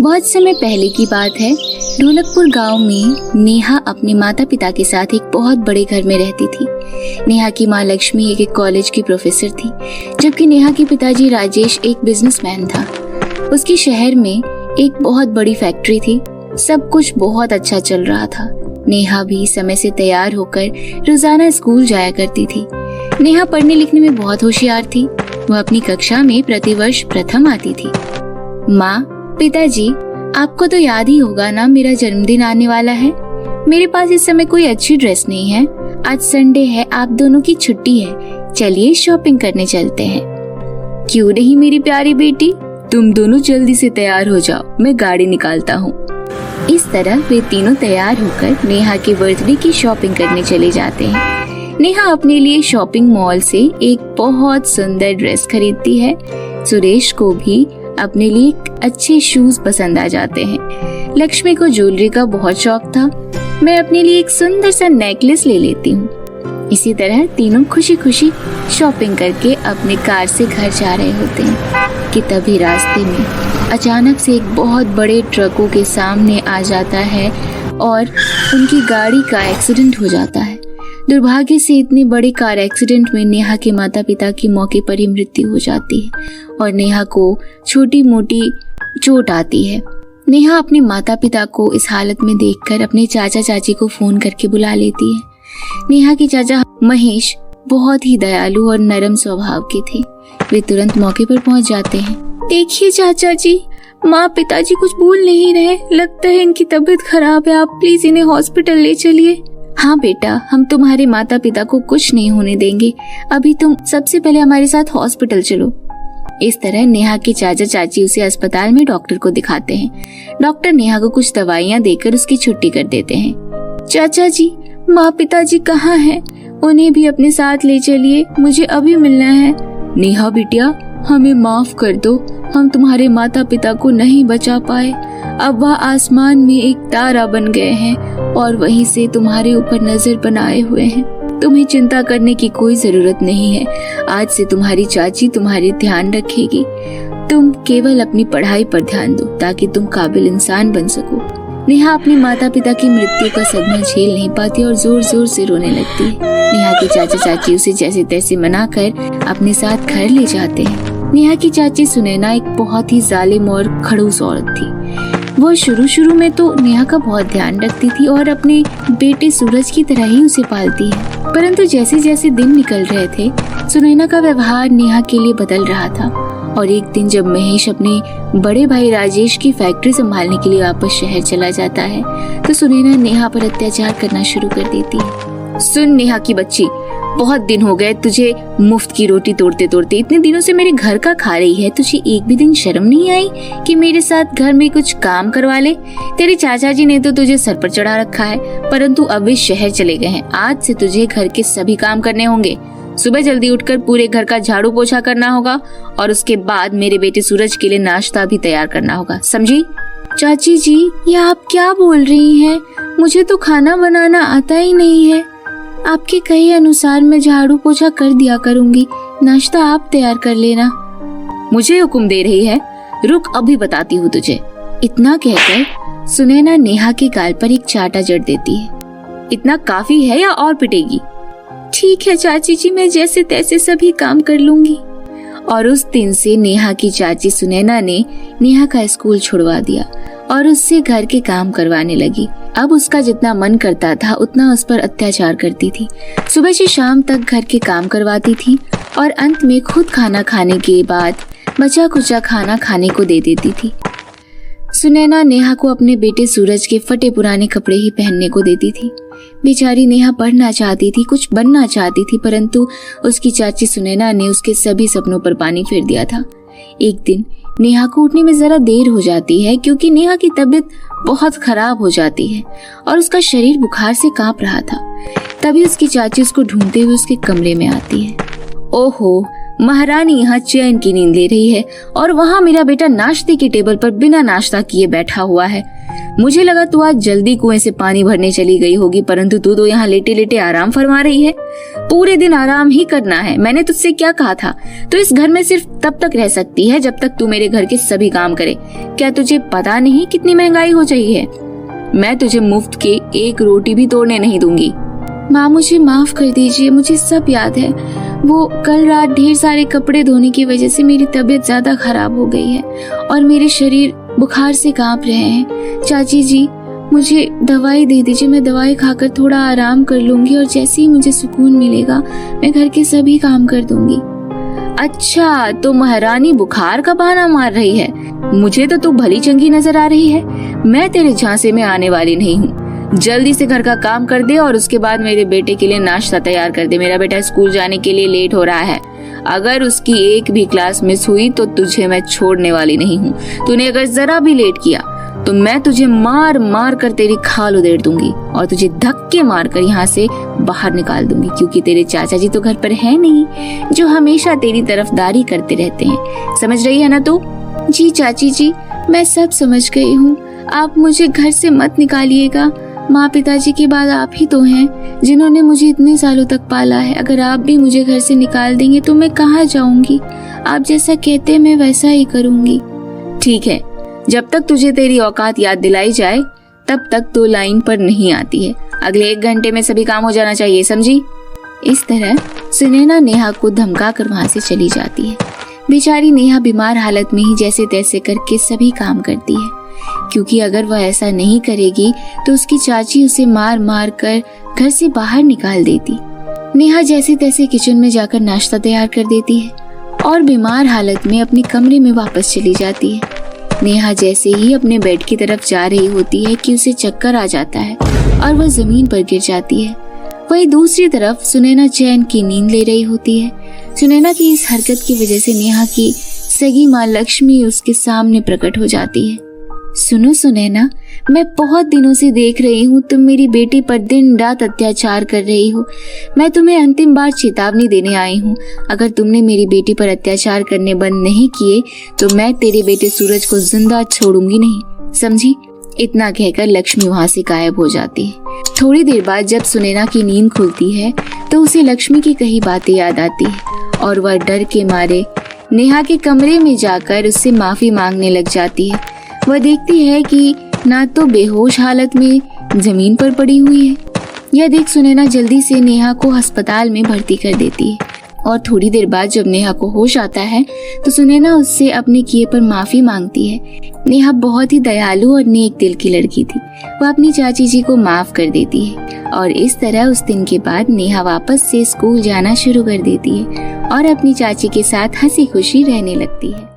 बहुत समय पहले की बात है। ढोलकपुर गांव में नेहा अपने माता पिता के साथ एक बहुत बड़े घर में रहती थी। नेहा की माँ लक्ष्मी एक कॉलेज की प्रोफेसर थी, जबकि नेहा के पिताजी राजेश एक बिजनेसमैन था। उसके शहर में एक बहुत बड़ी फैक्ट्री थी। सब कुछ बहुत अच्छा चल रहा था। नेहा भी समय से तैयार होकर रोजाना स्कूल जाया करती थी। नेहा पढ़ने लिखने में बहुत होशियार थी। वह अपनी कक्षा में प्रतिवर्ष प्रथम आती थी। माँ, पिताजी, आपको तो याद ही होगा ना, मेरा जन्मदिन आने वाला है। मेरे पास इस समय कोई अच्छी ड्रेस नहीं है। आज संडे है, आप दोनों की छुट्टी है। चलिए शॉपिंग करने चलते हैं। क्यों नहीं मेरी प्यारी बेटी, तुम दोनों जल्दी से तैयार हो जाओ, मैं गाड़ी निकालता हूँ। इस तरह वे तीनों तैयार होकर नेहा के बर्थडे की शॉपिंग करने चले जाते हैं। नेहा अपने लिए शॉपिंग मॉल से एक बहुत सुंदर ड्रेस खरीदती है। सुरेश को भी अपने लिए अच्छे शूज पसंद आ जाते हैं। लक्ष्मी को ज्वेलरी का बहुत शौक था। मैं अपने लिए एक सुंदर सा नेकलेस ले लेती हूँ। इसी तरह तीनों खुशी खुशी शॉपिंग करके अपने कार से घर जा रहे होते हैं कि तभी रास्ते में अचानक से एक बहुत बड़े ट्रकों के सामने आ जाता है और उनकी गाड़ी का एक्सीडेंट हो जाता है। दुर्भाग्य से इतने बड़े कार एक्सीडेंट में नेहा के माता पिता की मौके पर ही मृत्यु हो जाती है और नेहा को छोटी मोटी चोट आती है। नेहा अपने माता पिता को इस हालत में देखकर अपने चाचा चाची को फोन करके बुला लेती है। नेहा के चाचा महेश बहुत ही दयालु और नरम स्वभाव के थे। वे तुरंत मौके पर पहुंच जाते हैं। देखिए चाचा जी, माँ पिताजी कुछ बोल नहीं रहे, लगता है इनकी तबीयत खराब है, आप प्लीज इन्हें हॉस्पिटल ले चलिए। हाँ बेटा, हम तुम्हारे माता पिता को कुछ नहीं होने देंगे। अभी तुम सबसे पहले हमारे साथ हॉस्पिटल चलो। इस तरह नेहा के चाचा चाची उसे अस्पताल में डॉक्टर को दिखाते हैं। डॉक्टर नेहा को कुछ दवाइयाँ देकर उसकी छुट्टी कर देते हैं। चाचा जी, माँ पिताजी कहाँ हैं? उन्हें भी अपने साथ ले चलिए, मुझे अभी मिलना है। नेहा बिटिया, हमें माफ कर दो, हम तुम्हारे माता पिता को नहीं बचा पाए। अब वह आसमान में एक तारा बन गए हैं और वहीं से तुम्हारे ऊपर नजर बनाए हुए हैं। तुम्हें चिंता करने की कोई जरूरत नहीं है। आज से तुम्हारी चाची तुम्हारी ध्यान रखेगी। तुम केवल अपनी पढ़ाई पर ध्यान दो ताकि तुम काबिल इंसान बन सको। नेहा अपने माता पिता की मृत्यु का सदमा झेल नहीं पाती और जोर जोर से रोने लगती है। नेहा के चाचा चाची उसे जैसे तैसे मनाकर अपने साथ घर ले जाते हैं। नेहा की चाची सुनैना एक बहुत ही जालिम और खड़ूस औरत थी। वो शुरू में तो नेहा का बहुत ध्यान रखती थी और अपने बेटे सूरज की तरह ही उसे पालती है। परंतु जैसे जैसे दिन निकल रहे थे, सुनैना का व्यवहार नेहा के लिए बदल रहा था। और एक दिन जब महेश अपने बड़े भाई राजेश की फैक्ट्री संभालने के लिए वापस शहर चला जाता है, तो सुनैना नेहा पर अत्याचार करना शुरू कर देती है। सुन नेहा की बच्ची, बहुत दिन हो गए तुझे मुफ्त की रोटी तोड़ते तोड़ते। इतने दिनों से मेरे घर का खा रही है, तुझे एक भी दिन शर्म नहीं आई कि मेरे साथ घर में कुछ काम करवा ले? तेरे चाचा जी ने तो तुझे सर पर चढ़ा रखा है, परंतु अब वे शहर चले गए हैं। आज से तुझे घर के सभी काम करने होंगे। सुबह जल्दी उठकर पूरे घर का झाड़ू पोछा करना होगा और उसके बाद मेरे बेटे सूरज के लिए नाश्ता भी तैयार करना होगा, समझी? चाची जी, ये आप क्या बोल रही हैं? मुझे तो खाना बनाना आता ही नहीं है। आपके कहे अनुसार मैं झाड़ू पोछा कर दिया करूंगी, नाश्ता आप तैयार कर लेना। मुझे हुक्म दे रही है? रुक, अभी बताती हूँ तुझे। इतना कहकर सुनैना नेहा के गाल पर एक चाटा जड़ देती है। इतना काफी है या और पिटेगी? ठीक है चाची जी, मैं जैसे तैसे सभी काम कर लूंगी। और उस दिन से नेहा की चाची सुनैना ने नेहा का स्कूल छुड़वा दिया और उससे घर के काम करवाने लगी। अब उसका जितना मन करता था उतना उस पर अत्याचार करती थी। सुबह से शाम तक घर के काम करवाती थी और अंत में खुद खाना खाने के बाद बचा कुचा खाना खाने को दे देती थी। सुनैना नेहा को अपने बेटे सूरज के फटे पुराने कपड़े ही पहनने को देती थी। बेचारी नेहा पढ़ना चाहती थी, कुछ बनना चाहती थी, परंतु उसकी चाची सुनैना ने उसके सभी सपनों पर पानी फेर दिया था। एक दिन नेहा को उठने में जरा देर हो जाती है क्योंकि नेहा की तबीयत बहुत खराब हो जाती है और उसका शरीर बुखार से कांप रहा था। तभी उसकी चाची उसको ढूंढते हुए उसके कमरे में आती है। ओहो, महारानी यहाँ चैन की नींद ले रही है और वहाँ मेरा बेटा नाश्ते के टेबल पर बिना नाश्ता किए बैठा हुआ है। मुझे लगा तू आज जल्दी कुएं से पानी भरने चली गई होगी, परंतु तू तो यहाँ लेटे लेटे आराम फरमा रही है। पूरे दिन आराम ही करना है। मैंने तुझसे क्या कहा था? तो इस घर में सिर्फ तब तक रह सकती है जब तक तू मेरे घर के सभी काम करे। क्या तुझे पता नहीं कितनी महंगाई हो गई है? मैं तुझे मुफ्त के एक रोटी भी तोड़ने नहीं दूंगी। माँ मुझे माफ कर दीजिए, मुझे सब याद है। वो कल रात ढेर सारे कपड़े धोने की वजह से मेरी तबीयत ज्यादा खराब हो गई है और मेरे शरीर बुखार से कांप रहे हैं। चाची जी मुझे दवाई दे दीजिए, मैं दवाई खाकर थोड़ा आराम कर लूंगी और जैसे ही मुझे सुकून मिलेगा मैं घर के सभी काम कर दूंगी। अच्छा, तो महारानी बुखार का बहाना मार रही है। मुझे तो तू भली चंगी नजर आ रही है। मैं तेरे झांसे में आने वाली नहीं हूँ। जल्दी से घर का काम कर दे और उसके बाद मेरे बेटे के लिए नाश्ता तैयार कर दे। मेरा बेटा स्कूल जाने के लिए लेट हो रहा है। अगर उसकी एक भी क्लास मिस हुई तो तुझे मैं छोड़ने वाली नहीं हूँ। तूने अगर जरा भी लेट किया तो मैं तुझे मार मार कर तेरी खाल उधेड़ दूंगी और तुझे धक्के मार कर यहाँ से बाहर निकाल दूंगी, क्योंकि तेरे चाचा जी तो घर पर है नहीं, जो हमेशा तेरी तरफदारी करते रहते हैं। समझ रही है ना तू? जी चाची जी, मैं सब समझ गई हूँ। आप मुझे घर से मत निकालिएगा। माँ पिताजी के बाद आप ही तो हैं जिन्होंने मुझे इतने सालों तक पाला है। अगर आप भी मुझे घर से निकाल देंगे तो मैं कहाँ जाऊंगी? आप जैसा कहते हैं मैं वैसा ही करूंगी। ठीक है, जब तक तुझे तेरी औकात याद दिलाई जाए तब तक तो लाइन पर नहीं आती है। अगले 1 घंटे में सभी काम हो जाना चाहिए, समझी? इस तरह सुनैना नेहा को धमका कर वहाँ से चली जाती है। बेचारी नेहा बीमार हालत में ही जैसे तैसे करके सभी काम करती है, क्योंकि अगर वह ऐसा नहीं करेगी तो उसकी चाची उसे मार मार कर घर से बाहर निकाल देती। नेहा जैसे तैसे किचन में जाकर नाश्ता तैयार कर देती है और बीमार हालत में अपने कमरे में वापस चली जाती है। नेहा जैसे ही अपने बेड की तरफ जा रही होती है कि उसे चक्कर आ जाता है और वह जमीन पर गिर जाती है। वहीं दूसरी तरफ सुनैना चैन की नींद ले रही होती है। सुनैना की इस हरकत की वजह से नेहा की सगी माँ लक्ष्मी उसके सामने प्रकट हो जाती है। सुनो सुनैना, मैं बहुत दिनों से देख रही हूँ तुम मेरी बेटी पर दिन रात अत्याचार कर रही हो। मैं तुम्हें अंतिम बार चेतावनी देने आई हूँ। अगर तुमने मेरी बेटी पर अत्याचार करने बंद नहीं किए तो मैं तेरे बेटे सूरज को जिंदा छोड़ूंगी नहीं, समझी? इतना कहकर लक्ष्मी वहाँ से गायब हो जाती है। थोड़ी देर बाद जब सुनैना की नींद खुलती है तो उसे लक्ष्मी की कही बातें याद आती है और वह डर के मारे नेहा के कमरे में जाकर उससे माफी मांगने लग जाती है। वह देखती है कि ना तो बेहोश हालत में जमीन पर पड़ी हुई है। यह देख सुनैना जल्दी से नेहा को अस्पताल में भर्ती कर देती है और थोड़ी देर बाद जब नेहा को होश आता है तो सुनैना उससे अपने किए पर माफी मांगती है। नेहा बहुत ही दयालु और नेक दिल की लड़की थी। वह अपनी चाची जी को माफ कर देती है और इस तरह उस दिन के बाद नेहा वापस से स्कूल जाना शुरू कर देती है और अपनी चाची के साथ हंसी खुशी रहने लगती है।